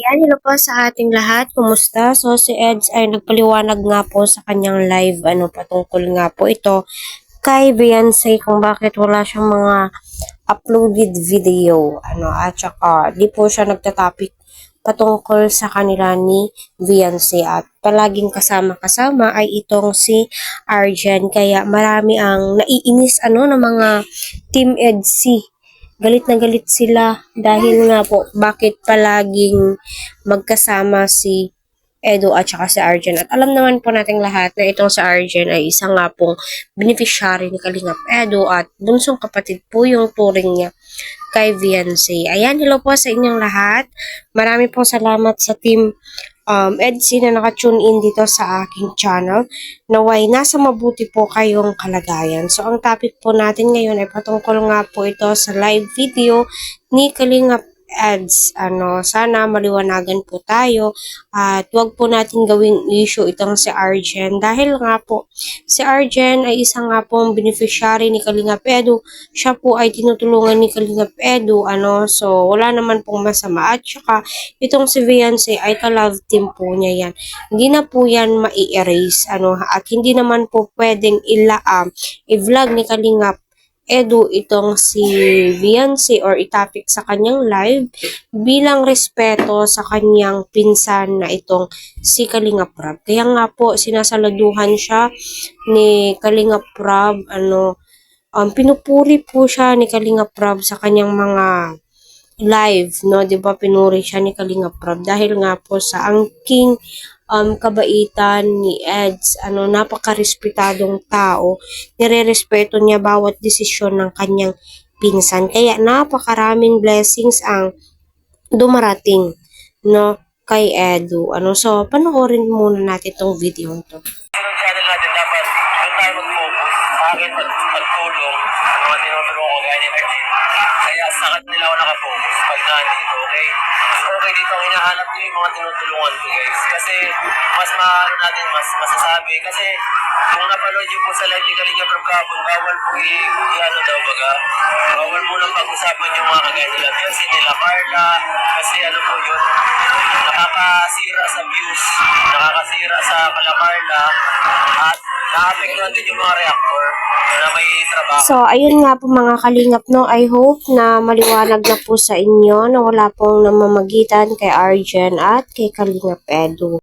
Yan, hello po sa ating lahat. Kumusta? So, si Eds ay nagpaliwanag nga po sa kanyang live, patungkol nga po ito kay Beyonce kung bakit wala siyang mga uploaded video, at saka di po siya nagtatapik patungkol sa kanila ni Beyonce at palaging kasama-kasama ay itong si Arjen. Kaya marami ang naiinis, ng mga Team EDC. Galit na galit sila dahil nga po bakit palaging magkasama si Edo at saka si Arjen. At alam naman po nating lahat na itong si Arjen ay isang nga pong beneficiary ni Kalingap Edo at bunsong kapatid po yung turing niya kay Beyonce. Ayan, hello po sa inyong lahat. Marami po salamat sa team EDC na naka-tune in dito sa aking channel. Naway, nasa mabuti po kayong kalagayan. So, ang topic po natin ngayon ay patungkol nga po ito sa live video ni Kalingap Eds. Sana maliwanagan po tayo at wag po natin gawing issue itong si Arjen dahil nga po si Arjen ay isang nga pong beneficiary ni Kalingap Edo. Siya po ay tinutulungan ni Kalingap Edo, so wala naman pong masama at saka itong si Beyonce ay ka-love team po niya yan. Hindi na po yan mai-erase, at hindi naman po pwedeng i-vlog ni Kalingap Edo itong si Beyonce or itapik sa kanyang live bilang respeto sa kanyang pinsan na itong si Kalingap Rab. Kaya nga po sinasaladuhan siya ni Kalingap Rab, pinupuri po siya ni Kalingap Rab sa kanyang mga live, no? 'Di ba pinuri siya ni Kalingap Rab dahil nga po sa angking kabaitan ni Eds, napakarespetadong tao, nirerespeto niya bawat desisyon ng kanyang pinsan. Kaya napakaraming blessings ang dumarating, no, kay Edu. So, panoorin muna natin tong video to. Channel natin dapat doon tayo mag-focus sa akin pagtulong sa mga tinutulungan ko gaya ni Arjen. Kaya sa kanila ako nakafocus pag nandito, okay? So okay dito ang hinahanap niyo yung mga tinutulungan ko guys. Kasi mas mas masasabi. Kasi kung napanood niyo po sa live ni Kalingap Rab kahapon, bawal po bawal mo nang pag-usapan yung mga kagaya nila. Kasi nila Carla, kasi po yun, nakakasira sa views, nakakasira sa Carla, at nakapektuhan din yung mga reactor na may trabaho. So, ayun nga po mga kalingap, no. I hope na maliwanag na po sa inyo na wala pong namamagitan kay Arjen at kay Kalingap Edu.